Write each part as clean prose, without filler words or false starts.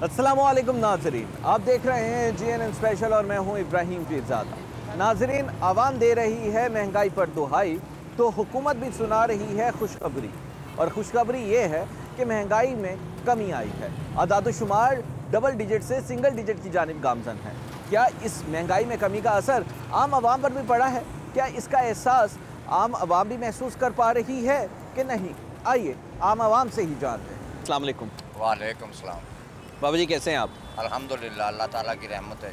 अस्सलामुअलैकुम नाजरीन, आप देख रहे हैं GNN स्पेशल और मैं हूं इब्राहिम पीरज़ादा। नाजरीन, आवाम दे रही है महंगाई पर दुहाई तो हुकूमत भी सुना रही है खुशखबरी, और खुशखबरी ये है कि महंगाई में कमी आई है। अदाद-ओ-शुमार डबल डिजिट से सिंगल डिजिट की जानिब गामज़न है। क्या इस महंगाई में कमी का असर आम आवाम पर भी पड़ा है? क्या इसका एहसास आम आवाम भी महसूस कर पा रही है कि नहीं? आइए आम आवाम से ही जानते हैं। अस्सलाम वालेकुम। वालेकुम सलाम। बाबा जी कैसे हैं आप? अल्हम्दुलिल्लाह, अल्लाह ताला की रहमत है।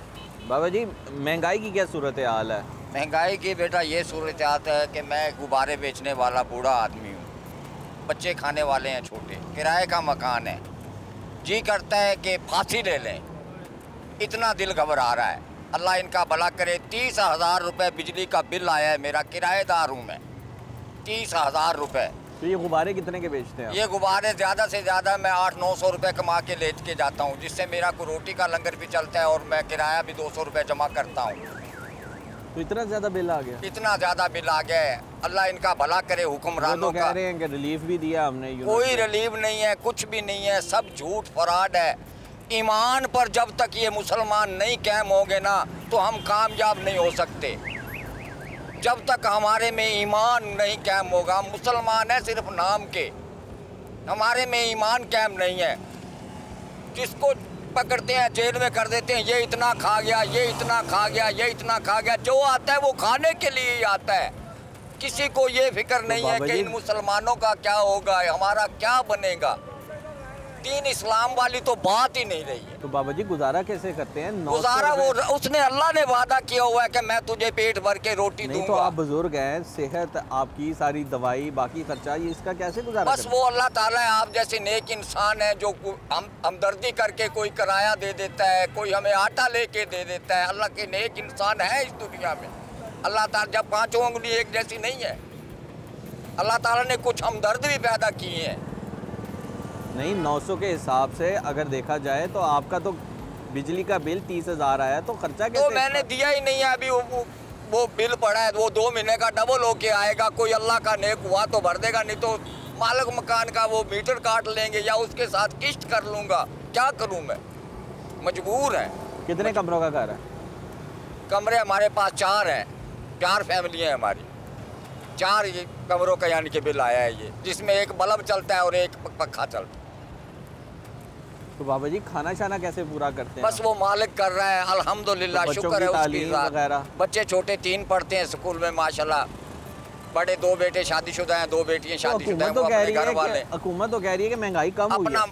बाबा जी, महंगाई की क्या सूरत हाल है? महंगाई की बेटा ये सूरत है कि मैं गुब्बारे बेचने वाला बूढ़ा आदमी हूँ, बच्चे खाने वाले हैं छोटे, किराए का मकान है, जी करता है कि फांसी ले लें, इतना दिल घबरा रहा है। अल्लाह इनका भला करे। 30,000 रुपये बिजली का बिल आया है, मेरा किराएदार हूँ मैं। 30,000 रुपये। तो ये गुब्बारे कितने के बेचते हैं आप? ये गुब्बारे ज़्यादा से ज़्यादा मैं 800-900 रुपये कमा के लेट के जाता हूँ, जिससे मेरा को रोटी का लंगर भी चलता है और मैं किराया भी 200 रुपये जमा करता हूँ। तो इतना ज़्यादा बिल आ गया? इतना ज़्यादा बिल आ गया है। अल्लाह इनका भला करे हुक्मरानों का। कह रहे हैं कि रिलीफ भी दिया हमने। कोई रिलीफ नहीं है, कुछ भी नहीं है, सब झूठ फराड है। ईमान पर जब तक ये मुसलमान नहीं कायम होंगे ना तो हम कामयाब नहीं हो सकते। जब तक हमारे में ईमान नहीं कायम होगा, हम मुसलमान हैं सिर्फ नाम के, हमारे में ईमान कायम नहीं है। जिसको पकड़ते हैं जेल में कर देते हैं, ये इतना खा गया, ये इतना खा गया, ये इतना खा गया। जो आता है वो खाने के लिए ही आता है। किसी को ये फिक्र नहीं है कि इन मुसलमानों का क्या होगा, हमारा क्या बनेगा। दीन इस्लाम वाली तो बात ही नहीं रही है। तो बाबा जी गुजारा कैसे करते हैं? गुजारा वो उसने अल्लाह ने वादा किया हुआ है कि मैं तुझे पेट भर के रोटी दूंगा। तो आप बुजुर्ग हैं, सेहत आपकी, सारी दवाई बाकी खर्चा, ये इसका कैसे गुजारा? बस वो अल्लाह ताला है। आप जैसे नेक इंसान है जो हमदर्दी करके कोई किराया दे देता है, कोई हमें आटा लेके दे देता है। अल्लाह के नेक इंसान है इस दुनिया में। अल्लाह ताला जब पाँचों उंगली एक जैसी नहीं है, अल्लाह ताला ने कुछ हमदर्द भी पैदा किए हैं। नहीं, 900 के हिसाब से अगर देखा जाए तो आपका तो बिजली का बिल 30,000 आया, तो खर्चा कैसे? तो मैंने दिया ही नहीं है अभी। वो बिल पड़ा है, वो 2 महीने का डबल होके आएगा। कोई अल्लाह का नेक हुआ तो भर देगा, नहीं तो मालिक मकान का वो मीटर काट लेंगे या उसके साथ किश्त कर लूँगा। क्या करूँ मैं, मजबूर है। कितने कमरों का घर है? कमरे हमारे पास 4 हैं, 4 फैमिलियाँ हैं हमारी। 4 कमरों का यानी कि बिल आया है ये, जिसमें एक बल्ब चलता है और एक पंखा चलता है। तो बाबा जी खाना शाना कैसे पूरा करते हैं? बस वो मालिक कर रहा है, अल्हम्दुलिल्लाह, तो शुक्र है उसकी वगैरह। बच्चे छोटे 3 पढ़ते हैं स्कूल में माशाल्लाह। बड़े 2 बेटे शादीशुदा हैं, 2 बेटियां शादीशुदा हैं। वो अपने घर वाले। हुकूमत तो कह रही है कि महंगाई कम हुई है।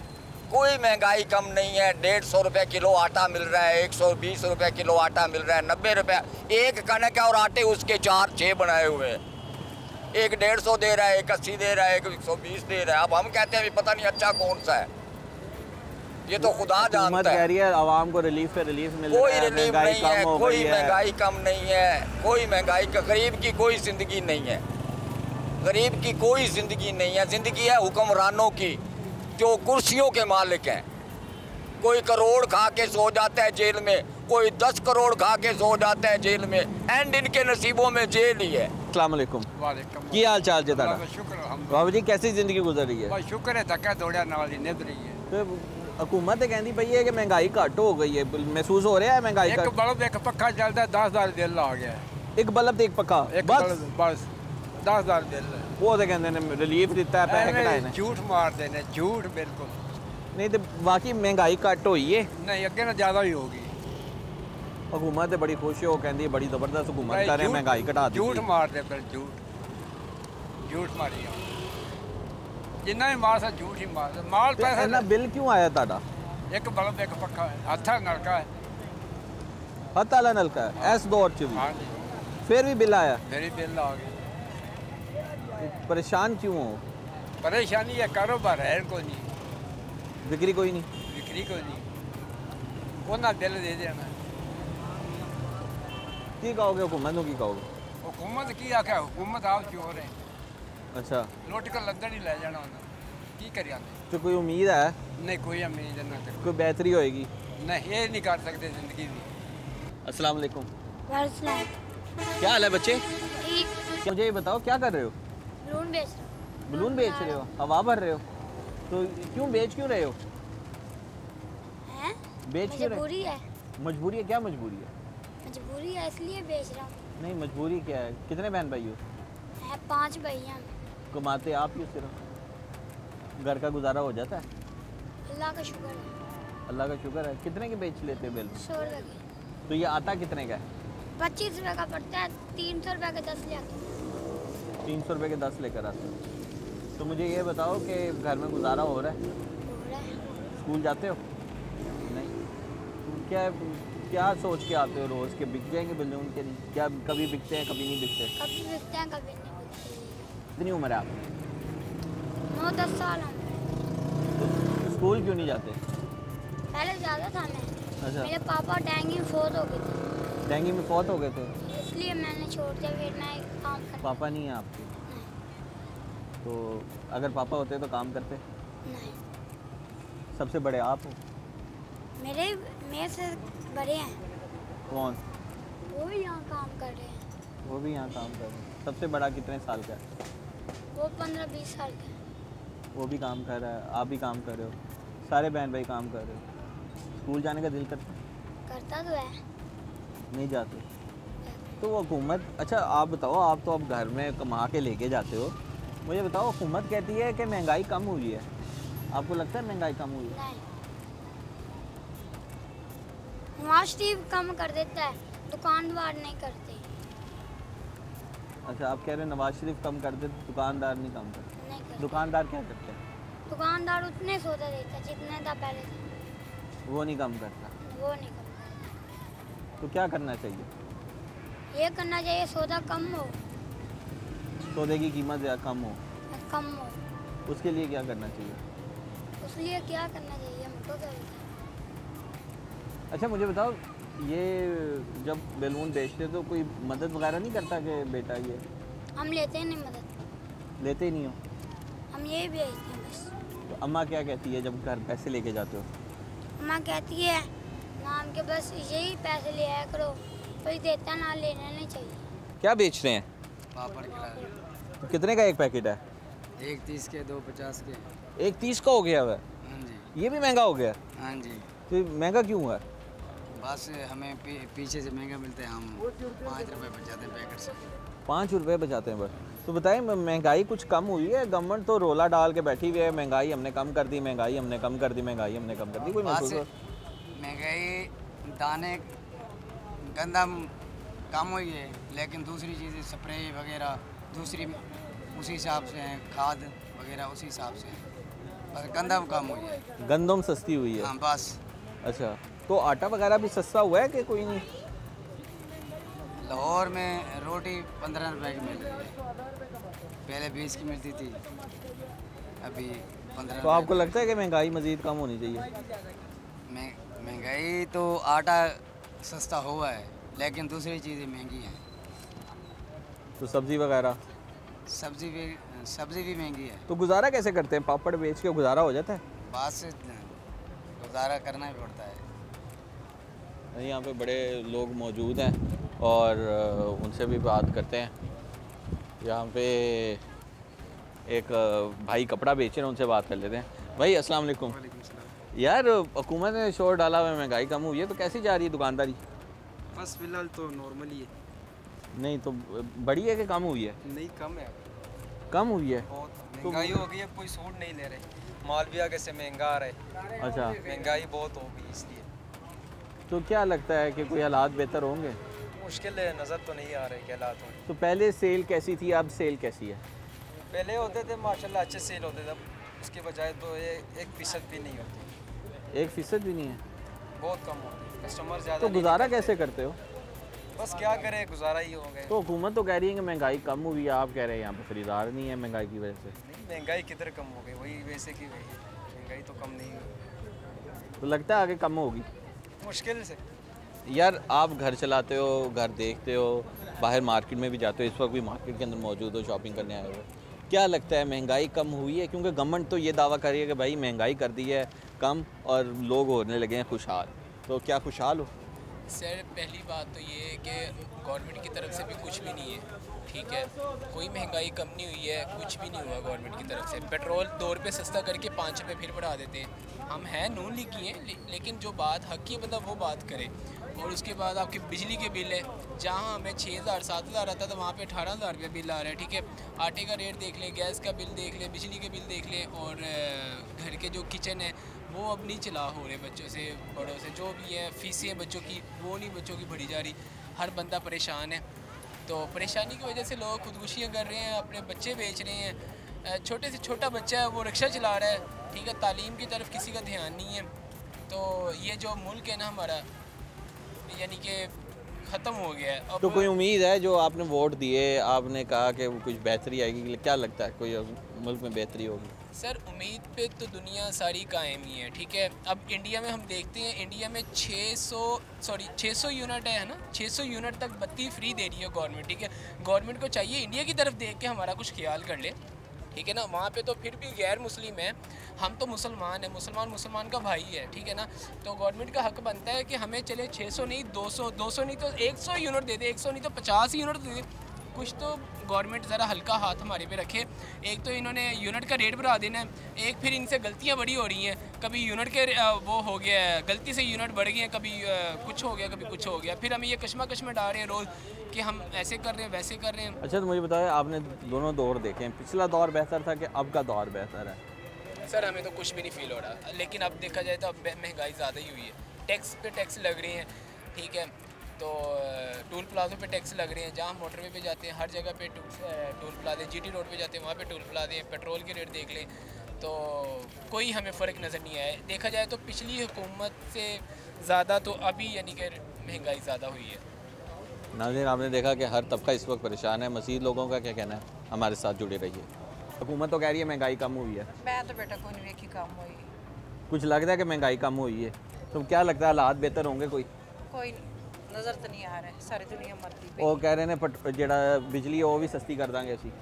कोई महंगाई कम नहीं है। 150 रुपये किलो आटा मिल रहा है, 120 रुपये किलो आटा मिल रहा है, 90 रुपये एक कनक है और आटे उसके 4-6 बनाए हुए हैं। एक 150 दे रहा है, एक 80 दे रहा है, एक 120 दे रहा है। अब हम कहते हैं पता नहीं अच्छा कौन सा है, ये तो खुदा जानता है। कह रही है आवाम को रिलीफ पे रिलीफ मिल रहा है। कोई रिलीफ नहीं है, कोई महंगाई कम नहीं है, कोई महंगाई का। गरीब की कोई ज़िंदगी नहीं है, गरीब की कोई ज़िंदगी नहीं है। ज़िंदगी है हुक्मरानों की जो कुर्सियों के मालिक हैं। कोई करोड़ खा के सो जाता है जेल में, कोई 10 करोड़ खा के सो जाता है जेल में। एंड इनके नसीबों में जेल ही है। अस्सलाम वालेकुम। वालेकुम। की हाल चाल जी ताड़ा? शुक्र बाबा जी कैसी जिंदगी गुजर रही है? बस शुक्र है, धक्का दौड़ा नाल ही निभ रही है। तो हुकूमत कहती पई है कि महंगाई घट हो गई है, महसूस हो रहा है महंगाई? एक बल्ब एक पक्का चलता है, 10,000 बिल आ गया। एक बल्ब एक पक्का, बस 10,000 बिल। वो तो कहते हैं रिलीफ दिता है, पैसे कटाए ने। झूठ मार देने, झूठ बिल्कुल नहीं। तो बाकी महंगाई घट हुई है? नहीं, अगे ना ज़्यादा ही होगी। हुकूमत बड़ी खुश है, वो कहती बड़ी जबरदस्त हुकूमत कर रहे हैं, महंगाई घटा दी। झूठ मार दे फिर, झूठ मारी जिन्ना ही मार सा झूठ ही मार माल पैसा। इतना बिल क्यों आया ताड़ा? एक बल्ब एक पक्का है, हथा नलका है, हथ वाला नलका है इस दौर च भी? हाँ जी। फिर भी बिल आया? मेरी बिल आ गई। परेशान क्यों हो? परेशानी है, कारोबार है को नहीं, बिक्री कोई नहीं, बिक्री को नहीं, वो ना बिल दे देना। की कहोगे हुकूमत की कहोगे? हुकूमत की आख्या, हुकूमत आप चोर है। अच्छा, लुट कर लंदन ही ले जाना उन्हें, की कर जाते? तो कोई उम्मीद है? नहीं, कोई उम्मीद ना कर, कोई बेहतरी होएगी? नहीं, ये नहीं कर सकते जिंदगी में। अस्सलाम वालेकुम। क्या हाल है बच्चे? ठीक। मुझे ये बताओ क्या कर रहे हो? बलून बेच रहा हूँ। बलून बेच रहे हो, हवा भर रहे हो? तो क्यों बेच क्यों रहे हो? हैं? बेच क्यों रहे? मजबूरी है। मजबूरी है? क्या मजबूरी है? मजबूरी है इसलिए बेच रहा हूँ। नहीं, मजबूरी क्या है? कितने बहन भाई हो? है 5 भैया। कमाते आप ही हो सिर्फ? घर का गुजारा हो जाता है? अल्लाह का शुक्र है। अल्लाह का शुक्र है। कितने के बेच लेते बेल? 100 रुपये के। तो ये आता कितने का है? 25 रुपये का पड़ता है। 300 रुपये के 10 ले आते हैं। 300 रुपये के 10 लेकर आते हो। तो मुझे ये बताओ कि घर में गुजारा हो रहा है? हो रहा है। स्कूल जाते हो? नहीं। तो क्या सोच के आते हो रोज़ के बिक जाएंगे बलून के? नहीं, क्या कभी बिकते हैं कभी नहीं बिकते? कभी बिकते हैं कभी नहीं बिकते। कितनी उम्र है आपकी? 9-10 साल हम। तो स्कूल क्यों नहीं जाते? पहले ज़्यादा था मैं। अच्छा। मेरे पापा डेंगू में फौत हो गए थे, डेंगू में फौत हो गए थे? इसलिए मैंने छोड़ दिया। फिर मैं काम कर। पापा नहीं है आपके? तो अगर पापा होते तो काम करते? नहीं, सबसे बड़े आप हो? मेरे से बड़े हैं। कौन? वो भी यहाँ काम कर रहे हैं। वो भी यहाँ काम कर रहे हैं। सबसे बड़ा कितने साल का है? वो 15-20 साल के हैं। वो भी काम कर रहा है, आप भी काम कर रहे हो, सारे बहन भाई काम कर रहे हो। स्कूल जाने का दिल करता है? करता तो है। नहीं जाते? तो वो हुकूमत, अच्छा आप बताओ, आप तो अब घर में कमा के लेके जाते हो, मुझे बताओ हुकूमत कहती है कि महंगाई कम हुई है, आपको लगता है महंगाई कम हुई है? नहीं, नवाज शरीफ कम कर देता है, दुकानदार नहीं करते। अच्छा, आप कह रहे हैं नवाज शरीफ कम कर दे, दुकानदार नहीं कम करते? नहीं करते। दुकानदार क्या करते हैं? दुकानदार उतने सौदा देता है जितने था पहले था। वो नहीं कम करता? वो नहीं कम करता। तो क्या करना चाहिए? ये करना चाहिए सौदा कम हो। सौदे की कीमत या कम हो, कम हो। उसके लिए क्या करना चाहिए? उसलिए क्या करना चाहिए हमको क्या पता। अच्छा मुझे बताओ, ये जब बैलून बेचते तो कोई मदद वगैरह नहीं करता कि बेटा ये? हम लेते हैं नहीं मदद, लेते ही नहीं हो? हम यही भेजते हैं बस। तो अम्मा क्या कहती है जब घर पैसे लेके जाते हो? अम्मा कहती है नाम के बस यही पैसे ले आया करो, कोई देता ना लेना नहीं चाहिए। क्या बेच रहे हैं? पापड़ खिला। तो कितने का एक पैकेट है? 1 30 के, 2 50 के। एक 30 का हो गया हुआ है? हाँ जी। ये भी महंगा हो गया? हाँ जी। तो महंगा क्यों हुआ? बस हमें पीछे से महंगा मिलता है, हम 5 रुपये बचाते हैं पैकेट से। 5 रुपये बचाते हैं बस? तो बताइए महंगाई कुछ कम हुई है? गवर्नमेंट तो रोला डाल के बैठी हुई है, महंगाई हमने कम कर दी, महंगाई हमने कम कर दी, महंगाई हमने कम कर दी, कोई महसूस हो? महंगाई, दाने, गंदम कम हुई है, लेकिन दूसरी चीज़ें स्प्रे वगैरह दूसरी उसी हिसाब से हैं, खाद वगैरह उसी हिसाब से हैं, बस गंदम कम हुई है। गंदम सस्ती हुई है? हाँ बस। अच्छा, तो आटा वगैरह भी सस्ता हुआ है कि कोई नहीं? लाहौर में रोटी 15 रुपए की मिल रही है, पहले 20 की मिलती थी, अभी 15। तो आपको लगता है कि महंगाई मज़ीद कम होनी चाहिए? महंगाई तो आटा सस्ता हुआ है, लेकिन दूसरी चीज़ें महंगी हैं। तो सब्ज़ी वगैरह? सब्ज़ी भी महंगी है। तो गुजारा कैसे करते हैं? पापड़ बेच के गुजारा हो जाता है? बात से गुजारा करना ही पड़ता है। यहाँ पे बड़े लोग मौजूद हैं और उनसे भी बात करते हैं। यहाँ पे एक भाई कपड़ा बेच रहे हैं, उनसे बात कर लेते हैं। भाई अस्सलाम वालेकुम। यार हुकूमत ने शोर डाला हुआ है, महंगाई कम हुई है, तो कैसी जा रही है दुकानदारी? बस फिलहाल तो नॉर्मल ही है। नहीं तो बड़ी है कि कम हुई है? नहीं कम है, कम हुई है? बहुत महंगाई हो गई है, कोई सूट नहीं ले रहे, माल भी आगे से महंगा आ रहा है। अच्छा, महंगाई बहुत हो गई इसलिए। तो क्या लगता है कि कोई हालात बेहतर होंगे? मुश्किल है, नज़र तो नहीं आ रहे कि हालात हों। तो पहले सेल कैसी थी, अब सेल कैसी है? पहले होते थे माशाल्लाह अच्छे सेल होते थे, अब उसके बजाय तो ये 1% भी नहीं होती, 1% भी नहीं है? बहुत कम होती, कस्टमर ज़्यादा। तो गुजारा कैसे करते हो? बस क्या करें, गुजारा ही हो गए। तो हुकूमत तो कह रही है कि महंगाई कम हुई है, आप कह रहे हैं यहाँ पे खरीदार नहीं है महंगाई की वजह से। नहीं, महंगाई किधर कम हो गई, वही वैसे की वही है, महंगाई तो कम नहीं हुई। तो लगता है आगे कम होगी? मुश्किल से। यार आप घर चलाते हो, घर देखते हो, बाहर मार्केट में भी जाते हो, इस वक्त भी मार्केट के अंदर मौजूद हो, शॉपिंग करने आए हो, क्या लगता है महंगाई कम हुई है? क्योंकि गवर्नमेंट तो ये दावा कर रही है कि भाई महंगाई कर दी है कम और लोग होने लगे हैं खुशहाल, तो क्या खुशहाल हो? सर पहली बात तो ये है कि गवर्नमेंट की तरफ से भी कुछ भी नहीं है, ठीक है। कोई महंगाई कम नहीं हुई है, कुछ भी नहीं हुआ गवर्नमेंट की तरफ से। पेट्रोल 2 रुपये सस्ता करके 5 रुपये फिर बढ़ा देते हैं। हम हैं नून लीग की हैं, लेकिन जो बात हक की बंदा वो बात करे। और उसके बाद आपके बिजली के बिल है, जहाँ हमें 6,000 7,000 आता था वहाँ पे 18,000 रुपये बिल आ रहा है, ठीक है। आटे का रेट देख लें, गैस का बिल देख लें, बिजली के बिल देख लें, और घर के जो किचन है वो अब नहीं चला हो रहे बच्चों से बड़ों से, जो भी है फीसें बच्चों की वो नहीं बच्चों की बढ़ी जा रही। हर बंदा परेशान है, तो परेशानी की वजह से लोग खुदकुशियाँ कर रहे हैं, अपने बच्चे बेच रहे हैं। छोटे से छोटा बच्चा है वो रिक्शा चला रहा है, ठीक है। तालीम की तरफ किसी का ध्यान नहीं है। तो ये जो मुल्क है ना हमारा, यानी कि ख़त्म हो गया है अब। तो कोई उम्मीद है, जो आपने वोट दिए, आपने कहा कि वो कुछ बेहतरी आएगी, क्या लगता है कोई मुल्क में बेहतरी होगी? सर उम्मीद पे तो दुनिया सारी कायम ही है, ठीक है। अब इंडिया में हम देखते हैं, इंडिया में 600 यूनिट है ना, 600 यूनिट तक बत्ती फ्री दे रही है गवर्नमेंट, ठीक है। गवर्नमेंट को चाहिए इंडिया की तरफ देख के हमारा कुछ ख्याल कर ले, ठीक है ना। वहाँ पे तो फिर भी गैर मुस्लिम है, हम तो मुसलमान हैं, मुसलमान का भाई है, ठीक है ना। तो गवर्नमेंट का हक बनता है कि हमें चले 600 नहीं 200 नहीं तो 100 यूनिट दे दे, 100 नहीं तो 50 यूनिट दे दे। कुछ तो गवर्नमेंट ज़रा हल्का हाथ हमारे पे रखे। एक तो इन्होंने यूनिट का रेट बढ़ा देना है, एक फिर इनसे गलतियाँ बड़ी हो रही हैं। कभी यूनिट के वो हो गया है, गलती से यूनिट बढ़ गए हैं, कभी कुछ हो गया, कभी कुछ हो गया। फिर हम ये कश्मकश में डाल रहे हैं रोज़ कि हम ऐसे कर रहे हैं, वैसे कर रहे हैं। अच्छा, तो मुझे बताया, आपने दोनों दौर देखे हैं, पिछला दौर बेहतर था कि अब का दौर बेहतर है? सर हमें तो कुछ भी नहीं फील हो रहा, लेकिन अब देखा जाए तो अब महंगाई ज़्यादा ही हुई है। टैक्स पे टैक्स लग रही हैं, ठीक है। तो टूल प्लाज़ों पे टैक्स लग रहे हैं, जहाँ मोटरवे पे जाते हैं हर जगह पे टूल प्लाजे, जीटी रोड पे जाते हैं वहाँ पे टूल प्लाजे। पेट्रोल के रेट देख लें तो कोई हमें फ़र्क नज़र नहीं आया। देखा जाए तो पिछली हुकूमत से ज़्यादा तो अभी यानी कि महंगाई ज़्यादा हुई है। नाज़रीन, आपने देखा कि हर तबका इस वक्त परेशान है। मज़ीद लोगों का क्या कहना है, हमारे साथ जुड़े रहिए। हुकूमत तो कह रही है महंगाई कम हुई है। मैं तो बेटा कोई नहीं देखी कम हुई। कुछ लगता है कि महंगाई कम हुई है, तो क्या लगता है हालात बेहतर होंगे? कोई नहीं नज़र तो नहीं आ रहा है, सारी दुनिया मरती पे। वो कह रहे ने जेड़ा बिजली है वो भी सस्ती कर देंगे असी।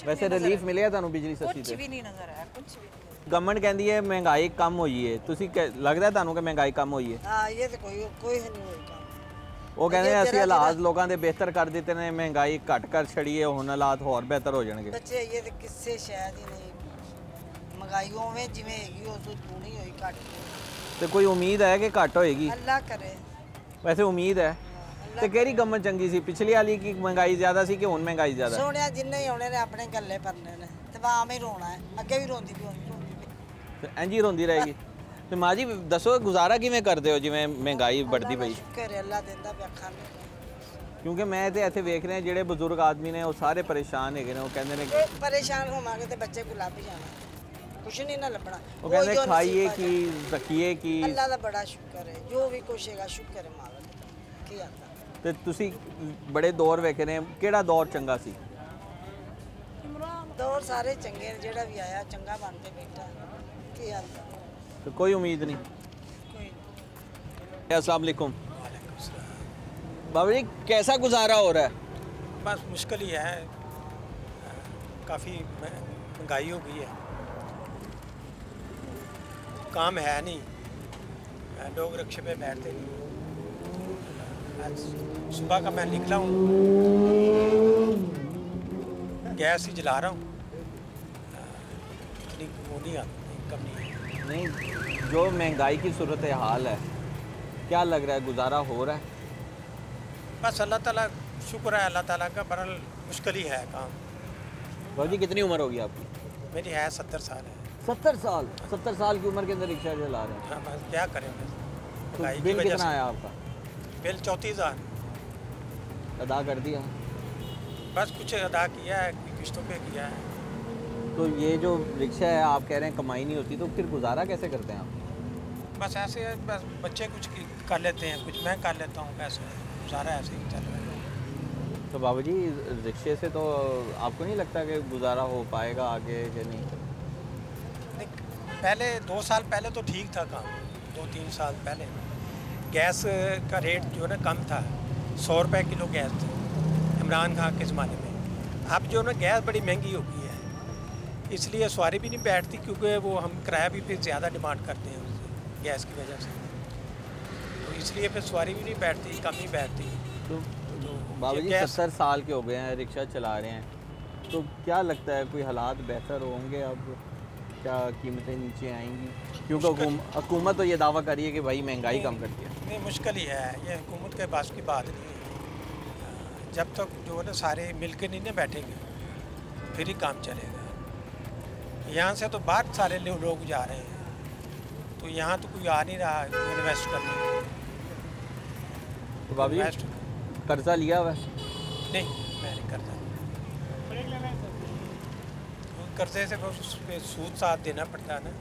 वैसे रिलीफ मिलेगा ਤੁਹਾਨੂੰ ਬਿਜਲੀ ਸਸਤੀ कुछ ਤੇ? भी नहीं नज़र आया, कुछ भी नहीं। ਗਵਰਨਮੈਂਟ ਕਹਿੰਦੀ ਹੈ ਮਹਿੰਗਾਈ ਕਮ ਹੋਈ ਹੈ, ਤੁਸੀਂ ਲੱਗਦਾ ਤੁਹਾਨੂੰ ਕਿ ਮਹਿੰਗਾਈ ਕਮ ਹੋਈ ਹੈ? हाँ ये तो कोई नहीं हुई काम। ਉਹ ਕਹਿੰਦੇ ਅਸੀਂ ਹਾਲਾਤ ਲੋਕਾਂ ਦੇ ਬਿਹਤਰ ਕਰ ਦਿੱਤੇ ਨੇ, ਮਹਿੰਗਾਈ ਘਟ ਕਰ ਛੜੀ ਹੈ, ਹੁਣ ਹਾਲਾਤ ਹੋਰ ਬਿਹਤਰ ਹੋ ਜਾਣਗੇ। बच्चे ये तो किससे शायद ही नहीं मंगाइयों में जिमें हैगी उस तो पूरी हुई घट। ਤੇ ਕੋਈ ਉਮੀਦ ਹੈ ਕਿ ਘਟ ਹੋਏਗੀ? अल्लाह करे। ਵੈਸੇ ਉਮੀਦ ਹੈ ਤੇ ਕਿਹੜੀ ਗਵਰਨਮੈਂਟ ਚੰਗੀ ਸੀ, ਪਿਛਲੀ ਵਾਲੀ ਕੀ ਮਹਿੰਗਾਈ ਜ਼ਿਆਦਾ ਸੀ ਕਿ ਹੁਣ ਮਹਿੰਗਾਈ ਜ਼ਿਆਦਾ? सोनिया जिन्ने ही होने ने अपने गल्ले भरने ने ते आम ही रोना है, अगे भी रोंदी भी होनी। ਤੇ ਇੰਝ ਹੀ ਰੋਂਦੀ ਰਹੇਗੀ। ਤੇ ਮਾਂ ਜੀ ਦੱਸੋ ਗੁਜ਼ਾਰਾ ਕਿਵੇਂ ਕਰਦੇ ਹੋ ਜਿਵੇਂ ਮਹਿੰਗਾਈ ਵੱਧਦੀ ਪਈ? शुक्र है अल्लाह देंदा पे खाने। ਕਿਉਂਕਿ ਮੈਂ ਤੇ ਇੱਥੇ ਵੇਖ ਰਿਹਾ ਜਿਹੜੇ ਬਜ਼ੁਰਗ ਆਦਮੀ ਨੇ ਉਹ ਸਾਰੇ ਪਰੇਸ਼ਾਨ ਹੈਗੇ ਨੇ। ਉਹ ਕਹਿੰਦੇ ਨੇ परेशान होवांगे ते बच्चे को लभ जाना, कुछ नहीं ना लभना। ਉਹ ਕਹਿੰਦੇ ਖਾਈਏ ਕੀ, ਰੱਖੀਏ ਕੀ। अल्लाह दा बड़ा शुक्र है, जो भी कुछ हैगा शुक्र है मालिक दा। की आता ਤੇ ਤੁਸੀਂ ਬੜੇ ਦੌਰ ਵੇਖੇ ਨੇ, ਕਿਹੜਾ ਦੌਰ ਚੰਗਾ ਸੀ? दौर सारे चंगे ने, जेड़ा भी आया चंगा बन के बैठा। की आता तो कोई उम्मीद नहीं। कोई नहीं। अस्सलाम वालेकुम बाबा जी, कैसा गुजारा हो रहा है? बस मुश्किल ही है, काफ़ी महंगाई हो गई है, काम है नहीं, लोग रिक्शे पे बैठते नहीं। आज सुबह का मैं निकला हूँ, गैस ही जला रहा हूँ, इतनी वो नहीं आती, कम नहीं है। नहीं, जो महंगाई की सूरत हाल है, क्या लग रहा है गुजारा हो रहा है? बस अल्लाह ताला शुक्र है, अल्लाह ताला का, बड़ा मुश्किल ही है काम। बाबा जी कितनी उम्र होगी आपकी? मेरी है 70 साल है। 70 साल? 70 साल की उम्र के अंदर रिक्शा चला रहे हैं? हाँ, बस क्या करें, बस तो महंगाई की बिल वजह कितना से। आया आपका? बिल 34,000 अदा कर दिया? बस कुछ अदा किया है, किस्तों पे किया है। तो ये जो रिक्शा है, आप कह रहे हैं कमाई नहीं होती, तो फिर गुजारा कैसे करते हैं आप? बस ऐसे है, बस बच्चे कुछ कर लेते हैं, कुछ मैं कर लेता हूँ, पैसे सारा ऐसे ही चल रहा है। तो बाबा जी रिक्शे से तो आपको नहीं लगता कि गुजारा हो पाएगा आगे कि नहीं? पहले 2 साल पहले तो ठीक था काम, 2-3 साल पहले गैस का रेट जो है ना कम था, 100 रुपये किलो गैस थी इमरान खान के ज़माने में। अब जो ना गैस बड़ी महंगी हो गई है, इसलिए सवारी भी नहीं बैठती, क्योंकि वो हम किराया भी फिर ज़्यादा डिमांड करते हैं उससे, गैस की वजह से। तो इसलिए फिर सवारी भी नहीं बैठती, कम ही बैठती। तो बाबा जी 70 साल के हो गए हैं, रिक्शा चला रहे हैं, तो क्या लगता है कोई हालात बेहतर होंगे अब? क्या कीमतें नीचे आएंगी? क्योंकि हुकूमत तो ये दावा करी है कि भाई महंगाई कम करती है। नहीं, मुश्किल ही है, ये हुकूमत के पास की बात नहीं है। जब तक जो है ना सारे मिल के नहीं ना बैठेंगे फिर ही काम चलेगा। यहाँ से तो बाहर सारे लोग जा रहे हैं, तो यहाँ तो कोई आ नहीं रहा इन्वेस्ट करने। तो बाबा जी कर्जा लिया हुआ है? नहीं, मैंने कर्जा कर्जे से उस पे सूद साथ देना पड़ता है ना।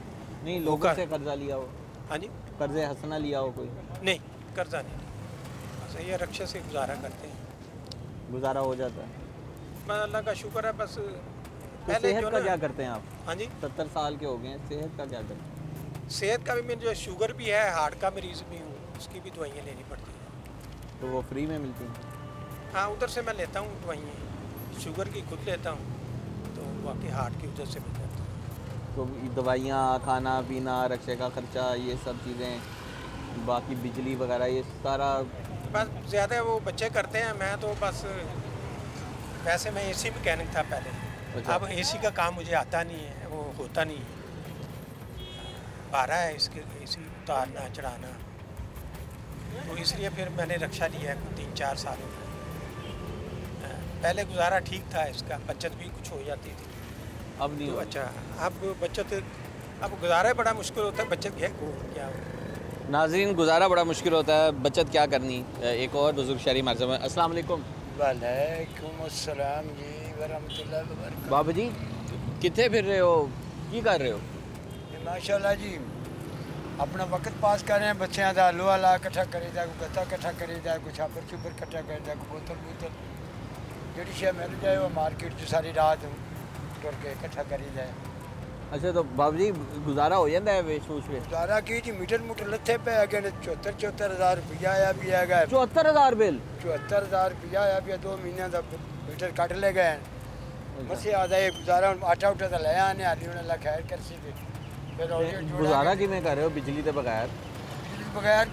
नहीं, लोगों से कर्जा लिया हो? हाँ जी, कर्जे हंसना लिया हो कोई? नहीं, कर्जा नहीं, बस ये रक्षा से गुजारा करते हैं, गुजारा हो जाता है। बस अल्लाह का शुक्र है। बस तो सेहत का क्या करते हैं आप? हाँ जी, 70 साल के हो गए हैं, सेहत का क्या करते हैं? सेहत का भी, मैं जो शुगर भी है, हार्ट का मरीज़ भी हूँ, उसकी भी दवाइयाँ लेनी पड़ती हैं। तो वो फ्री में मिलती हैं? हाँ, उधर से मैं लेता हूँ दवाइयाँ, शुगर की खुद लेता हूँ, तो बाकी हार्ट की उधर से मिल जाती है। तो दवाइयाँ, खाना पीना, रक्षा का खर्चा, ये सब चीज़ें, बाकी बिजली वगैरह, ये सारा बस ज़्यादा वो बच्चे करते हैं। मैं तो बस वैसे मैं एसी मैकेनिक था पहले। अच्छा। अब एसी का काम मुझे आता नहीं है, वो होता नहीं है। बारह है इसके एसी उतारना चढ़ाना, तो इसलिए फिर मैंने रक्षा लिया है 3-4 साल हो गए। पहले गुजारा ठीक था, इसका बचत भी कुछ हो जाती थी, अब नहीं तो हो। अच्छा, अब बचत, अब गुजारा बड़ा मुश्किल होता है, बचत है क्या हो। नाज़रीन, गुजारा बड़ा मुश्किल होता है, बचत क्या करनी। एक और बुजुर्ग शहरी हमारे साथ हैं। अस्सलाम वालेकुम। वालेकुम अस्सलाम जी वरहमतुल्लाहि वबरकातुहू। बाबा जी कितने फिर रहे हो, की कर रहे हो? माशाल्लाह जी, अपना वक्त पास कर रहे हैं। बच्चों का लोहा ला इकट्ठा करीदा, कोई गत्ता इकट्ठा करीदा, कोई छापर छुपर इकट्ठा करीदा, कोई बोतल जी शे मिल जाए वो मार्केट च सारी रात टुर के इकट्ठा करीदा है। अच्छा, तो बाबा जी गुजारा हो जाता है वेच वूच पे? गुजारा की जी, मीटर लत्थे पे अगे 74,000 रुपया आया भी है। 74,000 बिल? 74,000 रुपया आया भी 2 महीने का मीटर कट ले गए। बस आता है गुजारा। आटा उटा तो ले आने हाली उन्हें ला खैर कर सी फिर गुजारा कि मैं कर रहे हो बिजली के बगैर? बिजली बगैर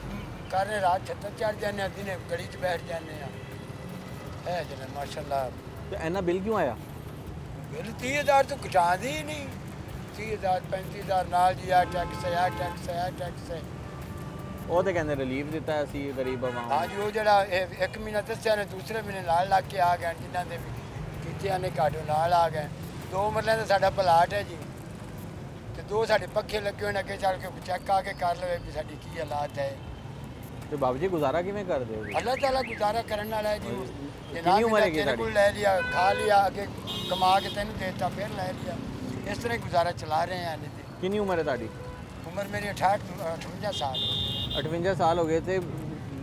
कर रहे, रात छत्तर चढ़ जाने, दिन गली च बैठ जाने है जना माशाल्लाह। तो इन्ना बिल क्यों आया? बिल 30,000 तो घटा दी ही नहीं। 30,000 35,000 नाल जी, आ टैक्स है, आ टैक्स है, आ टैक्स है। वो तो कहते रिलीफ दिता है सी गरीब आवाम। हाँ जी, वो जरा एक महीना दसिया ने, दूसरे महीने नाल लग के आ गए, जिन्हों ने भी कीतियां ने घाटों नाल आ गए। 2 मरले का साडा प्लाट है जी, तो 2 साढ़े पखे लगे हुए, अगे चल के चेक आके कर लो भी साड़ी की हालात है। तो बाबू जी गुजारा किवें कर दे? अल्लाह ताला गुजारा करने वाला है जी। कितनी उम्र है तेरे को ले लिया, खा लिया, आगे कमा के तेन देता, फिर ले लिया, इस तरह गुजारा चला रहे हैं। हाले कितनी उम्र है ताड़ी? उम्र मेरी 58 साल। 58 साल हो गए थे।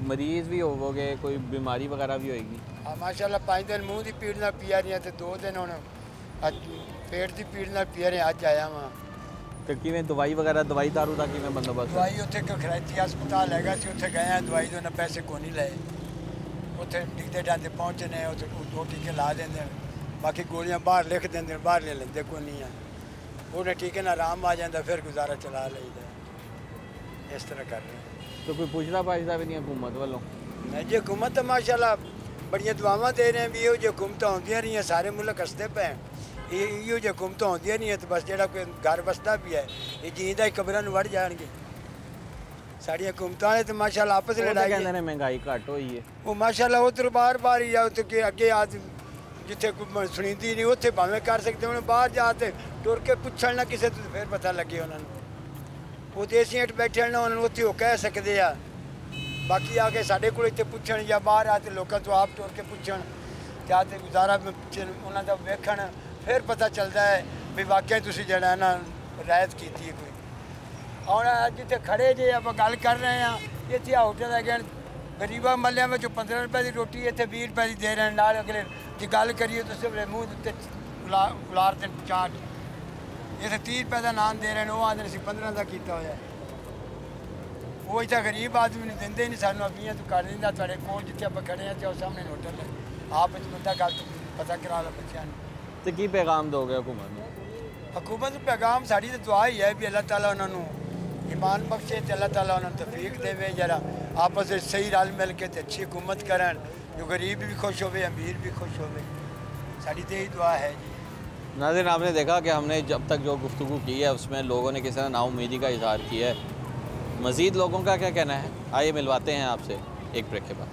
मरीज़ भी हो गए, कोई बीमारी वगैरह भी होएगी? हाँ माशाल्लाह, 5 दिन मूँह की पीड़ नाल पिया रही, तो 2 दिन हुण पेट की पीड़ नाल पिया रहे। अज आया वहाँ तो किवें दवाई वगैरह, दवाई दारू का किवें बंदोबस्त? दवाई उत्थे खरैती हस्पताल हैगा सी, उत्थे गए हैं, दवाई तो पैसे को नहीं लए। उत्थे डिगदे डांदे पहुँचे ने, उत्थे 2 टीके ला देंगे, बाकी गोलियां बाहर लिख देंगे, बाहर ले लेंदे को नहीं है। उन्हें टीके नाल आराम आ जाता, फिर गुजारा चला लईदा। इस तरह कर रहे हैं। तो कोई पुछदा पाछदा भी नहीं हुकूमत वालों? नहीं जी, हुकूमत तो माशाल्लाह बड़ियां दुआवां दे रहे हैं भी इहो जी हुकूमत आउंदियां रहियां, सारे मुल्क हसदे पे हैं। इहो जी हुकूमत आउंदियां नहीं है, तो बस जेड़ा कोई घर बसदा भी है ये जींदा ही कब्रां नूं वड़ जाणगे। साड़ियां हुकूमतां वाले तो माशाल्लाह आपस में लड़ाई कहंदे ने महंगाई घट होई है। वो माशाल्लाह उधर बार ही आ, उत्थे के अगे आ जिथे कोई सुनींदी नहीं, उत्थे भावें कर सकते उन्हें बाहर जाते टुर के पुछण ना किसी तो फिर पता लगे उन्होंने। वो देसियां च बैठे ना, उन्होंने उत्थे वो कह सकते आ, बाकी आके साढ़े को इतने पुछण या बाहर आते लोगों तो आप टुर के पुछण क्या तो गुजारा उन्होंने का वेखण, फिर पता चलता है भी वाकई तुसीं जड़ा ना रियायत की कोई। और जिते खड़े जे आप गल कर रहे हैं, इतने होटल है गरीबा मल्लिया में जो 15 रुपए की रोटी इतने 20 रुपए की दे रहे हैं। नाल अगले जो गल करिए तो सिर्फ मूँह उत्ते गुलार ते चाट, इतने 30 रुपए का नान दे रहे हैं, वो आते हैं 15 का किया होया। वो इतना गरीब आदमी नहीं देंगे नहीं, सानू 20 तो कर देंगे। थोड़े कोल जिते आप खड़े हैं तो सामने होटल है, आप बंदा गल पता करा लो बच्चों ने। तो की पैगाम दोगे हुकूमत में? हुकूमत पैगाम साड़ी तो दुआ ही है भी अल्लाह ताला उन्होंने ईमान बख्शे ते अल्लाह ताला उन्हें तौफीक देवे जरा आपस में सही रल मिल के ते अच्छी हुकूमत करन जो गरीब भी खुश होवे अमीर भी खुश होवे साड़ी तो यही दुआ है जी। नाज़रीन, आपने देखा कि हमने जब तक जो गुफ्तगू की है उसमें लोगों ने किसी तरह नाउम्मीदी का इजहार किया है। मज़ीद लोगों का क्या कहना है, आइए मिलवाते हैं आपसे एक ब्रेक के बाद।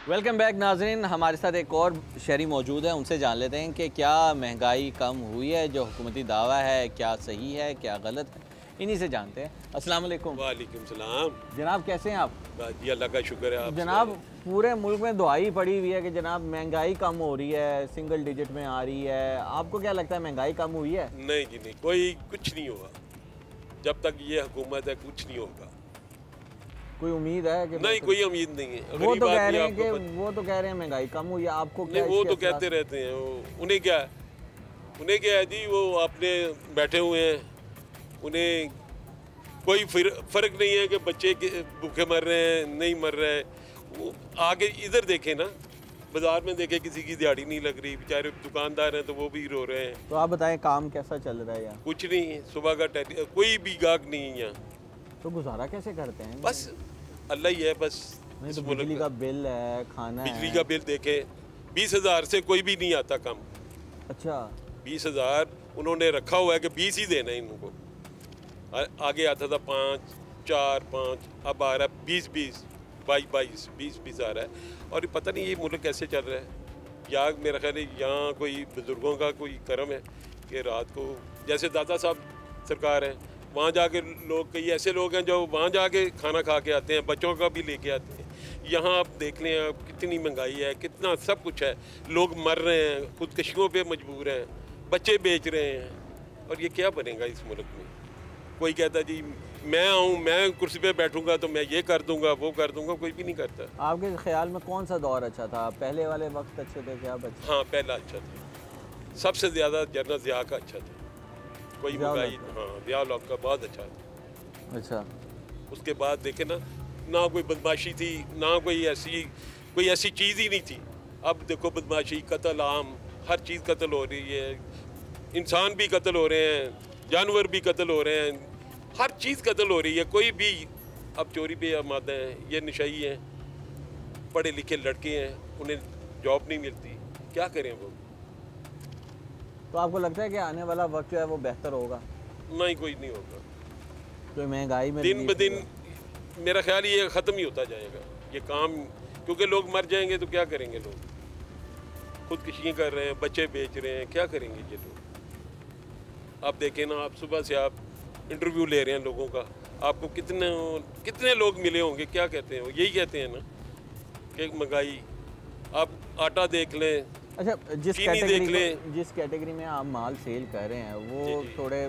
वेलकम बैक नाज़रीन, हमारे साथ एक और शहरी मौजूद है, उनसे जान लेते हैं कि क्या महंगाई कम हुई है, जो हुकूमती दावा है क्या सही है क्या गलत है, इन्हीं से जानते हैं। अस्सलाम वालेकुम। वालेकुम सलाम जनाब, कैसे हैं आप? जी अल्लाह का शुक्र है। आप जनाब, पूरे मुल्क में दुआई पड़ी हुई है कि जनाब महंगाई कम हो रही है, सिंगल डिजिट में आ रही है। आपको क्या लगता है महंगाई कम हुई है? नहीं जी नहीं, कोई कुछ नहीं हुआ जब तक ये हुकूमत है, कुछ नहीं होगा। कोई उम्मीद है कि नहीं, कोई उम्मीद नहीं है। वो तो कह रहे हैं कि वो तो कह रहे हैं महंगाई कम हुई है, आपको क्या? वो तो कहते रहते हैं, उन्हें क्या है जी, वो अपने बैठे हुए हैं, उन्हें कोई फ़र्क नहीं है कि बच्चे भूखे मर रहे हैं नहीं मर रहे हैं। वो आगे इधर देखें ना, बाज़ार में देखें, किसी की दिहाड़ी नहीं लग रही, बेचारे दुकानदार हैं तो वो भी रो रहे हैं। तो आप बताएं काम कैसा चल रहा है यहाँ? कुछ नहीं है, सुबह का कोई भी गाहक नहीं है यहाँ। तो गुजारा कैसे करते हैं? बस अल्लाह ही है बस। नहीं तो बिजली का बिल है, खाना बिजली का बिल देखें, 20,000 से कोई भी नहीं आता कम। अच्छा, 20,000 उन्होंने रखा हुआ है कि 20 ही देना है इनको। आगे आता था 5, 4, 5, अब आ रहा है 20, 20 आ रहा है। और पता नहीं ये मुल्क कैसे चल रहा है। या मेरा ख्याल है यहाँ कोई बुजुर्गों का कोई करम है कि रात को, जैसे दादा साहब सरकार है, वहाँ जाके लोग, कई ऐसे लोग हैं जो वहाँ जाके खाना खा के आते हैं, बच्चों का भी लेके आते हैं। यहाँ आप देख लें, आप कितनी महंगाई है, कितना सब कुछ है, लोग मर रहे हैं, खुदकशियों पे मजबूर हैं, बच्चे बेच रहे हैं। और ये क्या बनेगा इस मुल्क में? कोई कहता जी मैं आऊँ, मैं कुर्सी पे बैठूंगा तो मैं ये कर दूंगा वो कर दूंगा, कोई भी नहीं करता। आपके ख्याल में कौन सा दौर अच्छा था? पहले वाले वक्त अच्छे थे क्या? हाँ, पहला अच्छा था, सबसे ज़्यादा जनरल ज़िया का अच्छा था। कोई महंगाई, हाँ, ज़िया का बहुत अच्छा था। अच्छा, उसके बाद देखे ना कोई बदमाशी थी, ना कोई ऐसी चीज़ ही नहीं थी। अब देखो बदमाशी, कत्ल आम, हर चीज़ कत्ल हो रही है, इंसान भी कत्ल हो रहे हैं, जानवर भी कत्ल हो रहे हैं, हर चीज़ कत्ल हो रही है। कोई भी अब चोरी पे आमादा है, ये नशाई हैं, पढ़े लिखे लड़के हैं, उन्हें जॉब नहीं मिलती, क्या करें वो? तो आपको लगता है कि आने वाला वक्त जो है वो बेहतर होगा? नहीं, कोई नहीं होगा। तो महंगाई में दिन ब दिन मेरा ख्याल ये ख़त्म ही होता जाएगा ये काम, क्योंकि लोग मर जाएंगे तो क्या करेंगे लोग? खुदकुशियाँ कर रहे हैं, बच्चे बेच रहे हैं, क्या करेंगे ये लोग? आप देखें ना, आप सुबह से आप इंटरव्यू ले रहे हैं लोगों का, आपको कितने लोग मिले होंगे, क्या कहते हैं वो? यही कहते हैं ना कि महंगाई। आप आटा देख लें, अच्छा, जिस कैटेगरी में आप माल सेल कर रहे हैं वो थोड़े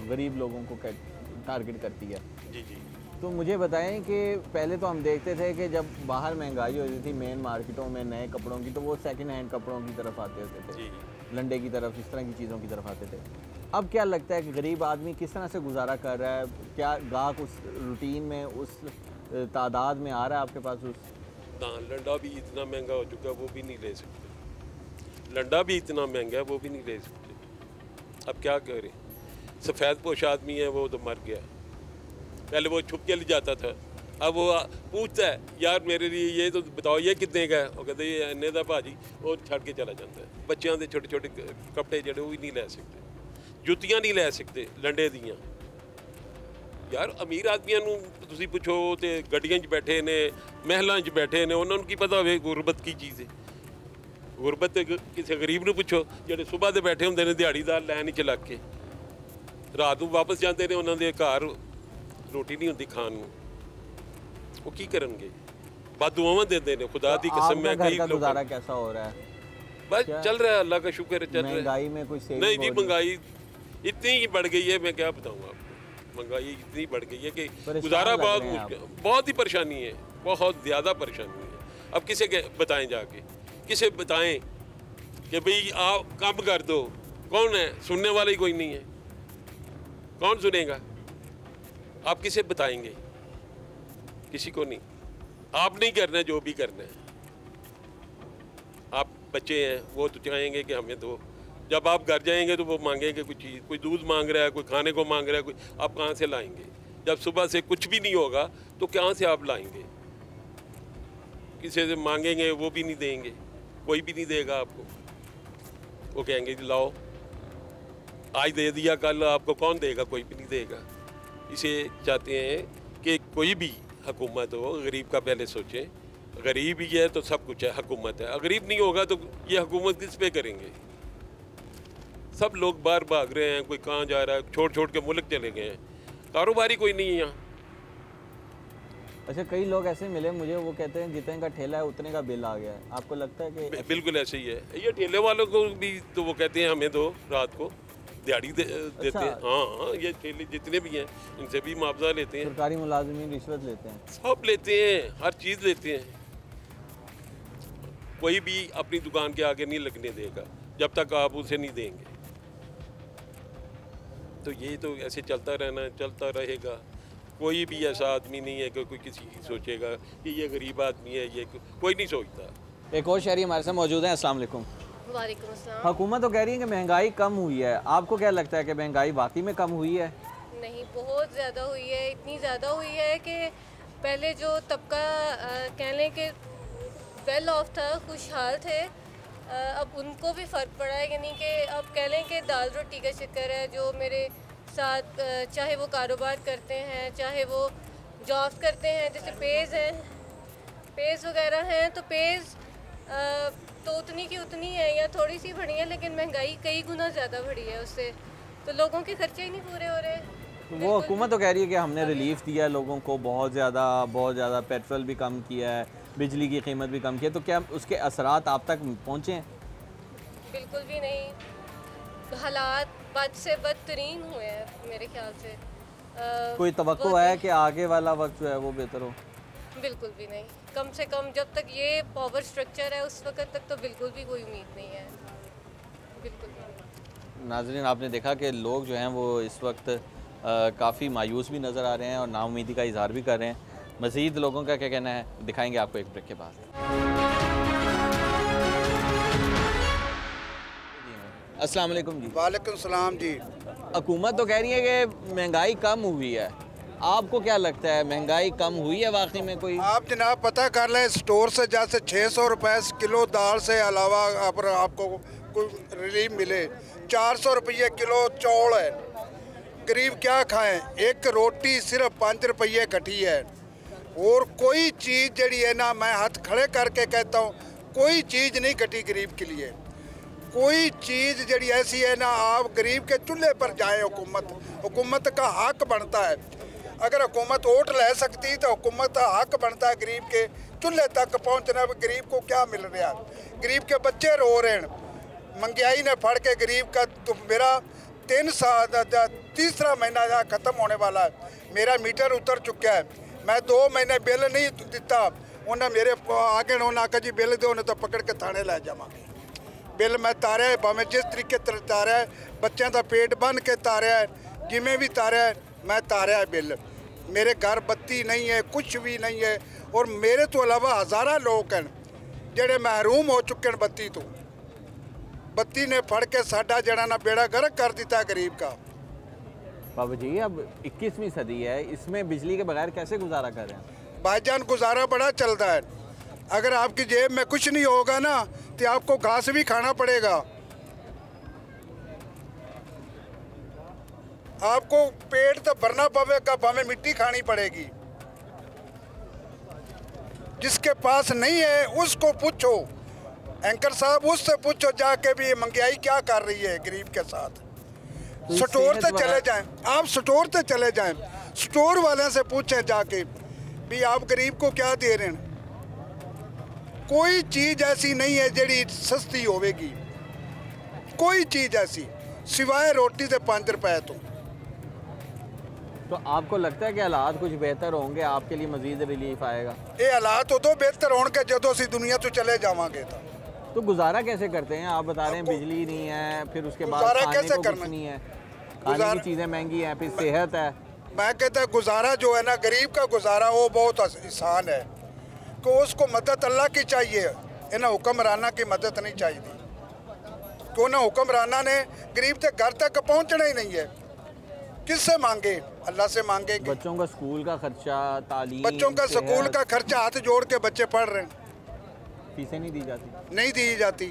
गरीब लोगों को टारगेट करती है। जी जी। तो मुझे बताएं कि पहले तो हम देखते थे कि जब बाहर महंगाई होती थी मेन मार्केटों में नए कपड़ों की, तो वो सेकंड हैंड कपड़ों की तरफ आते होते थे, लंडे की तरफ, इस तरह की चीज़ों की तरफ आते थे। अब क्या लगता है कि गरीब आदमी किस तरह से गुजारा कर रहा है? क्या गाहक उस रूटीन में, उस तादाद में आ रहा है आपके पास? ना, लंडा भी इतना महंगा हो चुका है, वो भी नहीं ले सकते। लंडा भी इतना महंगा है, वो भी नहीं ले सकते। अब क्या करें? सफ़ेद पोश आदमी है, वो तो मर गया। पहले वो छुप के ले जाता था, अब वो पूछता है यार मेरे लिए ये तो बताओ ये कितने का है, वो कहते ये इन्ने दा भाजी, वो छड़ के चला जाता है। बच्चों के छोटे छोटे कपड़े जड़े वो भी नहीं ले सकते, जुत्तियां नहीं ले सकते लंडे दियाँ। यार अमीर आदमियों ਨੂੰ ਤੁਸੀਂ ਪੁੱਛੋ ਤੇ ਗੱਡੀਆਂ 'ਚ ਬੈਠੇ ਨੇ, ਮਹਿਲਾਂ 'ਚ ਬੈਠੇ ਨੇ, ਉਹਨਾਂ ਨੂੰ ਕੀ ਪਤਾ ਹੋਵੇ ਗੁਰਬਤ ਕੀ ਚੀਜ਼ ਹੈ? ਗੁਰਬਤ ਤੇ ਕਿਸੇ ਗਰੀਬ ਨੂੰ ਪੁੱਛੋ ਜਿਹੜੇ ਸਵੇਰ ਦੇ ਬੈਠੇ ਹੁੰਦੇ ਨੇ ਦਿਹਾੜੀਦਾਰ ਲਾਈਨ 'ਚ ਲੱਗ ਕੇ, ਰਾਤ ਨੂੰ ਵਾਪਸ ਜਾਂਦੇ ਨੇ, ਉਹਨਾਂ ਦੇ ਘਰ ਰੋਟੀ ਨਹੀਂ ਹੁੰਦੀ ਖਾਣ ਨੂੰ, ਉਹ ਕੀ ਕਰਨਗੇ? ਬਦਦੁਆਵਾਂ ਦਿੰਦੇ ਨੇ। खुदा दी कसम मैं कई लोग गुजारा कैसा हो रहा है? बस चल रहा है, अल्लाह का शुक्र है, चल रहा है। महंगाई में कोई सेविंग नहीं जी, महंगाई इतनी ही बढ़ गई है, मैं क्या बताऊँ आपको। महंगाई इतनी बढ़ गई है कि गुजारा बहुत मुश्किल, बहुत ही परेशानी है, बहुत ज़्यादा परेशानी है। अब किसे बताएं जाके, किसे बताएं कि भाई आप काम कर दो? कौन है? सुनने वाला ही कोई नहीं है, कौन सुनेगा? आप किसे बताएंगे? किसी को नहीं। आप नहीं करना जो भी करना है। आप बच्चे हैं, वो तो चाहेंगे कि हमें दो, जब आप घर जाएंगे तो वो मांगेंगे कुछ चीज़, कोई दूध मांग रहा है, कोई खाने को मांग रहा है, कोई, आप कहाँ से लाएंगे? जब सुबह से कुछ भी नहीं होगा तो कहाँ से आप लाएंगे? किसी से मांगेंगे वो भी नहीं देंगे, कोई भी नहीं देगा आपको। वो कहेंगे कि लाओ, आज दे दिया कल आपको कौन देगा? कोई भी नहीं देगा। इसे चाहते हैं कि कोई भी हुकूमत हो, गरीब का पहले सोचें। गरीब ही है तो सब कुछ है, हुकूमत है। गरीब नहीं होगा तो ये हुकूमत किस पे करेंगे? सब लोग बाहर भाग रहे हैं, कोई कहाँ जा रहा है, छोड़ छोड़ के मुल्क चले गए हैं, कारोबारी कोई नहीं है यहाँ। अच्छा, कई लोग ऐसे मिले मुझे, वो कहते हैं जितने का ठेला है उतने का बिल आ गया है। आपको लगता है कि बिल्कुल ऐसे ही है। ये ठेले वालों को भी तो वो कहते हैं हमें दो रात को दिहाड़ी देते हैं। हाँ, ये ठेले जितने भी हैं इनसे भी मुआवजा लेते हैं। सरकारी मुलाजिमीन रिश्वत लेते हैं, सब लेते हैं, हर चीज़ लेते हैं। कोई भी अपनी दुकान के आगे नहीं लगने देगा जब तक आप उसे नहीं देंगे। तो ये तो ऐसे चलता रहना, चलता रहेगा। कोई भी ऐसा आदमी नहीं है कि कोई किसी की सोचेगा कि ये गरीब आदमी है, ये कोई नहीं सोचता। एक और शहरी हमारे साथ मौजूद हैं। अस्सलाम वालेकुम। वालेकुम अस्सलाम। हुकूमत तो कह रही है कि महंगाई कम हुई है, आपको क्या लगता है कि महंगाई वाकई में कम हुई है? नहीं, बहुत ज़्यादा हुई है। इतनी ज़्यादा हुई है कि पहले जो तबका कह लें कि वेल ऑफ था, खुशहाल थे, अब उनको भी फ़र्क पड़ा है। यानी कि अब कह लें कि दाल रोटी का चक्कर है। जो मेरे साथ चाहे वो कारोबार करते हैं, चाहे वो जॉब करते हैं, जैसे पेज हैं, पेज वगैरह हैं, तो पेज तो उतनी की उतनी है या थोड़ी सी बढ़ी है, लेकिन महंगाई कई गुना ज़्यादा बढ़ी है उससे, तो लोगों के खर्चे ही नहीं पूरे हो रहे। वो हुकूमत तो कह रही है कि हमने रिलीफ दिया लोगों को, बहुत ज़्यादा पेट्रोल भी कम किया है, बिजली की कीमत भी कम की है, तो क्या उसके असरात आप तक पहुँचे हैं? बिल्कुल भी नहीं, हालात बद से बदतरीन हुए हैं मेरे ख्याल से। कोई तवक्को है कि आगे वाला वक्त जो है वो बेहतर हो? बिल्कुल भी नहीं। कम से कम जब तक ये पावर स्ट्रक्चर है उस वक्त तक तो बिल्कुल भी कोई उम्मीद नहीं है, बिल्कुल भी। नाज़रीन, आपने देखा कि लोग जो हैं वो इस वक्त काफ़ी मायूस भी नज़र आ रहे हैं और नाउमीदी का इजहार भी कर रहे हैं। मज़ीद लोगों का क्या कहना है दिखाएंगे आपको एक ब्रेक के बाद। अस्सलाम वालेकुम जी। वालेकुम सलाम जी। हुकूमत तो कह रही है कि महंगाई कम हुई है, आपको क्या लगता है महंगाई कम हुई है वाकई में? कोई आप जनाब पता कर लें, स्टोर से जैसे 600 रुपये किलो दाल से अलावा अगर आपको कोई रिलीफ मिले, 400 रुपये किलो चौल है। गरीब क्या खाएं? एक रोटी सिर्फ 5 रुपये कटी है। और कोई चीज़ जड़ी है ना, मैं हाथ खड़े करके कहता हूँ, कोई चीज़ नहीं घटी गरीब के लिए। कोई चीज़ जड़ी ऐसी है ना, आप गरीब के चूल्हे पर जाए, हुकूमत का हक बनता है। अगर हुकूमत वोट ले सकती तो हुकूमत का हक बनता है गरीब के चूल्हे तक पहुँचना। गरीब को क्या मिल रहा है? गरीब के बच्चे रो रहे हैं, महंगाई ने फड़ के गरीब का। तो मेरा 3 साल तीसरा महीना ख़त्म होने वाला है, मेरा मीटर उतर चुका है। मैं 2 महीने बिल नहीं दिता, उन्हें मेरे आगे उन्हें आखा जी बिल दो, तो पकड़ के थाने लै जावांगे। बिल मैं तारिया है, भावें जिस तरीके तारिया है, बच्चों का पेट बन के तारिया है, जिमें भी तारिया है, मैं तारिया है बिल। मेरे घर बत्ती नहीं है, कुछ भी नहीं है। और मेरे तो अलावा हज़ारा लोग हैं जेडे महरूम हो चुके हैं बत्ती तो। बत्ती ने फड़ के साडा जड़ा ना बेड़ा गर्क कर दिता गरीब का। बाबा जी, अब 21वीं सदी है, इसमें बिजली के बगैर कैसे गुजारा कर रहे हैं? भाईजान गुजारा बड़ा चलता है। अगर आपकी जेब में कुछ नहीं होगा ना तो आपको घास भी खाना पड़ेगा। आपको पेट तो भरना पड़ेगा, भावें मिट्टी खानी पड़ेगी। जिसके पास नहीं है उसको पूछो, एंकर साहब उससे पूछो जाके भी महंगाई क्या कर रही है गरीब के साथ। स्टोर से चले जाएं, आप स्टोर से चले जाएं, स्टोर वाले से पूछें जाके भी आप गरीब को क्या दे रहे हैं। कोई चीज़ ऐसी नहीं है जड़ी सस्ती होवेगी, कोई चीज़ ऐसी सिवाय रोटी से 5 रुपए। तो आपको लगता है कि हालात कुछ बेहतर होंगे, आपके लिए मजीद रिलीफ आएगा? ये हालात उदों बेहतर होंगे जदों असीं दुनिया तो चले जावांगे। तो गुजारा कैसे करते हैं? आप बता रहे हैं बिजली नहीं है, फिर उसके बाद खाने को कुछ नहीं है, खाने की चीज़ें महंगी हैं, फिर सेहत है। मैं कहता गुजारा जो है ना, गरीब का गुजारा वो बहुत आसान है कि उसको मदद अल्लाह की चाहिए, इन्हें हुक्मराना की मदद नहीं चाहिए। कि उन्हें हुक्मराना ने गरीब के घर तक पहुँचना ही नहीं है। किससे मांगे? अल्लाह से मांगेंगे। बच्चों का स्कूल का खर्चा, तालीम, बच्चों का स्कूल का खर्चा हाथ जोड़ के बच्चे पढ़ रहे हैं, फीसें नहीं दी जाती। नहीं दी जाती।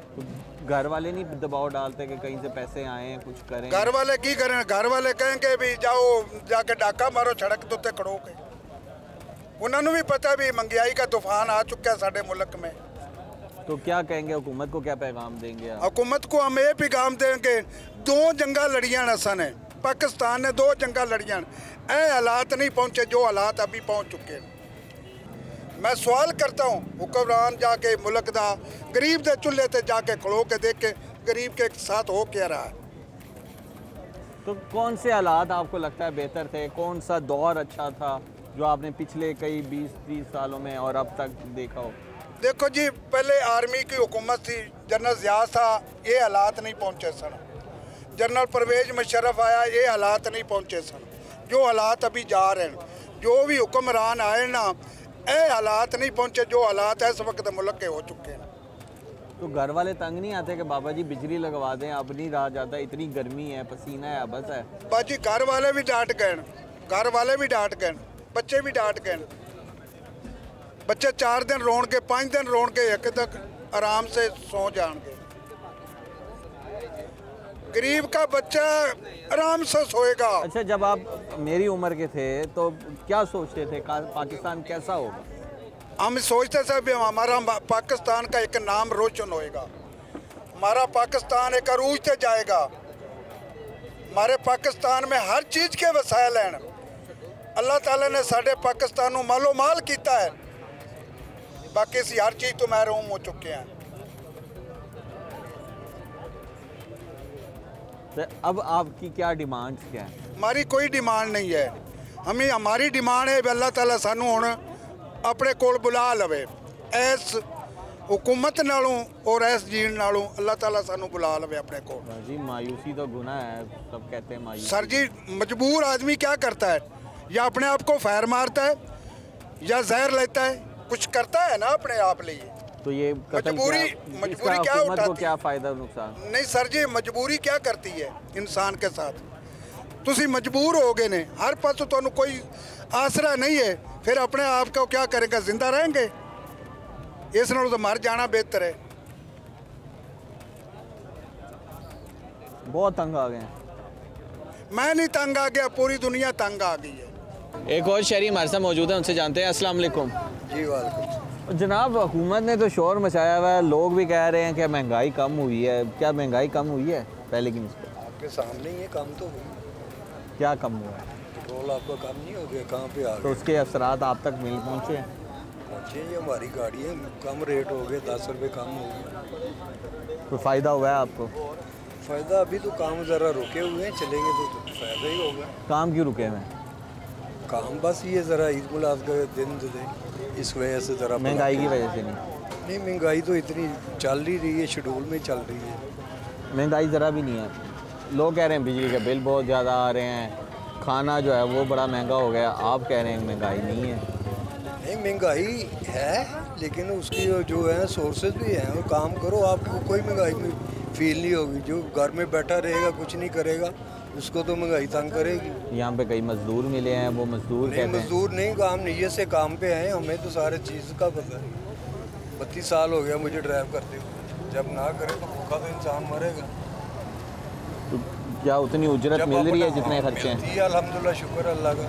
तो घर वाले नहीं दबाव डालते कि कहीं से पैसे आए, कुछ करें? घर वाले की करें? घर वाले कहेंगे भी जाओ जाके डाका मारो सड़क तो खड़ो के। उन्होंने भी पता भी महंगाई का तूफान आ चुका है साडे मुल्क में। तो क्या कहेंगे, हुकूमत को क्या पैगाम देंगे आप? हुकूमत को हम ये पैगाम देंगे, 2 जंगा लड़ियां असन है, पाकिस्तान ने 2 जंगा लड़ियां, ए हालात नहीं पहुँचे जो हालात अभी पहुँच चुके हैं। मैं सवाल करता हूँ, हुक्मरान जाके मुल्क दा गरीब दे चूल्हे ते जाके खड़ो के देखे गरीब के साथ हो क्या रहा है। तो कौन से हालात आपको लगता है बेहतर थे? कौन सा दौर अच्छा था जो आपने पिछले कई 20-30 सालों में और अब तक देखा हो? देखो जी, पहले आर्मी की हुकूमत थी, जनरल ज़िया था, ये हालात नहीं पहुँचे सन। जनरल परवेज मुशर्रफ आया, ये हालात नहीं पहुँचे सन जो हालात अभी जा रहे हैं। जो भी हुक्मरान आए ना, ये हालात नहीं पहुँचे जो हालात इस वक्त मुल्क के हो चुके हैं। तो घर वाले तंग नहीं आते कि बाबा जी बिजली लगवा दें, अब नहीं रहा जाता, इतनी गर्मी है, पसीना है, बस है? बाजी घर वाले भी डांट गए, घर वाले भी डांट गए, बच्चे भी डांट गए। बच्चे 4 दिन रोन के, 5 दिन रोन के, एक तक आराम से सो जाएंगे। गरीब का बच्चा आराम से सोएगा। अच्छा, जब आप मेरी उम्र के थे तो क्या सोचते थे पाकिस्तान कैसा होगा? हम सोचते थे भी हमारा पाकिस्तान का एक नाम रोशन होएगा, हमारा पाकिस्तान एक अरूज पे जाएगा, हमारे पाकिस्तान में हर चीज़ के वसाइल हैं। अल्लाह ताला ने साढ़े पाकिस्तान को मालो माल किया है, बाकी सी हर चीज़ तो महरूम हो चुके हैं। तो अब आपकी क्या डिमांड्स क्या है? हमारी कोई डिमांड नहीं है, हमें हमारी डिमांड है अल्लाह ताला सानू हुण अपने कोल बुला लवे, इस हुकूमत नालों और इस जीन नालों अल्लाह ताला सानू बुला लवे अपने कोल। जी मायूसी तो गुनाह है, सब कहते हैं मायूसी। सर जी, मजबूर आदमी क्या करता है? या अपने आप को फायर मारता है या जहर लेता है, कुछ करता है ना अपने आप लिए। तो ये मजबूरी क्या उठाती? को क्या फ़ायदा नुकसान? नहीं सर जी, मजबूरी क्या करती है इंसान के साथ? तुसी मजबूर हो गए ने, हर पास तो कोई आसरा नहीं है, फिर अपने आप को क्या करेंगे? जिंदा रहेंगे? इस नालों तो मर जाना बेहतर है। बहुत तंग आ गए हैं। मैं नहीं तंग आ गया, पूरी दुनिया तंग आ गई है। एक और शहरी हमारे साथ मौजूद है, उनसे जानते हैं। अस्सलाम वालेकुम। जी वालेकुम। जनाब, हुकूमत ने तो शोर मचाया हुआ है, लोग भी कह रहे हैं कि महंगाई कम हुई है। क्या महंगाई कम हुई है पहले की निस्बत? आपके सामने ही है, कम तो हुई। क्या कम हुआ है? पेट्रोल आपका कम नहीं हो गया, कहाँ पे आ गया? तो उसके असरात आप तक नहीं पहुँचे? पहुँचे, ये हमारी गाड़ी है, कम रेट हो गया, 10 रुपये कम हो गया। तो फ़ायदा हुआ है आपको? फ़ायदा अभी तो काम ज़रा रुके हुए हैं, चलेंगे तो फ़ायदा ही होगा। काम क्यों रुके हुए? काम बस ये ज़रा ईद मिलाद का दिन थे, इस वजह से ज़रा महंगाई की वजह से नहीं, महंगाई तो इतनी चल ही रही है, शेड्यूल में चल रही है। महंगाई ज़रा भी नहीं है। लोग कह रहे हैं बिजली के बिल बहुत ज़्यादा आ रहे हैं, खाना जो है वो बड़ा महंगा हो गया। आप कह रहे हैं महंगाई नहीं है। नहीं, महंगाई है, लेकिन उसकी जो है सोर्सेज भी हैं। और काम करो, आपको कोई महंगाई में फील नहीं होगी। जो घर में बैठा रहेगा, कुछ नहीं करेगा, उसको तो महंगाई तंग करेगी। यहाँ पे कई मजदूर मिले हैं, वो मजदूर नहीं, मजदूर नहीं, काम नीयत से काम पे आए, हमें तो सारे चीज़ का पता है। 32 साल हो गया मुझे ड्राइव करते हुए, जब ना करे तो भूखा तो इंसान मरेगा। तो क्या उतनी उजरत मिल रही है जितने खर्चे हैं? जी अल्हम्दुलिल्लाह, शुक्र अल्लाह का,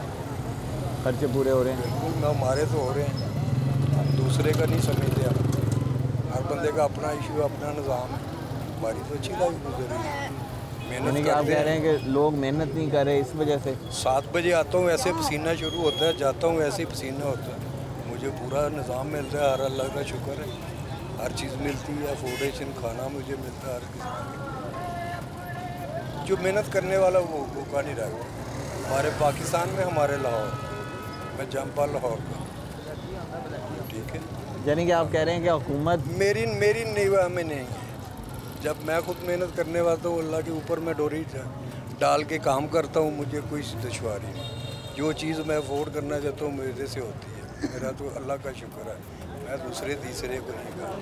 खर्चे पूरे हो रहे हैं। बिल्कुल, हमारे तो हो रहे हैं, हम दूसरे का नहीं समझते। हम हर बंदे का अपना इशू, अपना निज़ाम है। हमारी तो अच्छी लाइफ गुजर रही है, मेहनत करते हैं। आप कह रहे हैं कि लोग मेहनत नहीं कर रहे, इस वजह से? 7 बजे आता हूँ, ऐसे पसीना शुरू होता है, जाता हूँ ऐसे ही पसीना होता है। मुझे पूरा निज़ाम मिल रहा है, हर अल्लाह का शुक्र है, हर चीज़ मिलती है, अफोर्डेशन खाना मुझे मिलता है हर किस्म। जो मेहनत करने वाला वो भूखा नहीं रहेगा। हमारे पाकिस्तान में, हमारे लाहौर, मैं जंपा लाहौर का, ठीक है। यानी कि आप कह रहे हैं कि हुकूमत मेरी निगाह में नहीं है। जब मैं खुद मेहनत करने वाला हूँ, अल्लाह के ऊपर मैं डोरी डाल के काम करता हूँ, मुझे कोई दुश्वारी नहीं। जो चीज़ मैं अफोर्ड करना चाहता हूँ मेरे से होती है। मेरा तो अल्लाह का शुक्र है, मैं दूसरे तीसरे को नहीं करता।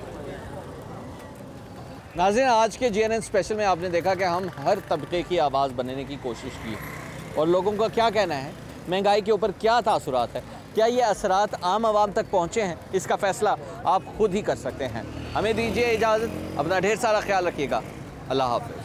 नाज़रीन, आज के GNN स्पेशल में आपने देखा कि हम हर तबके की आवाज़ बनने की कोशिश की है और लोगों का क्या कहना है, महंगाई के ऊपर क्या तासुरात है, क्या ये असरात आम आवाम तक पहुँचे हैं, इसका फ़ैसला आप खुद ही कर सकते हैं। हमें दीजिए इजाज़त, अपना ढेर सारा ख्याल रखिएगा। अल्लाह हाफ़िज़।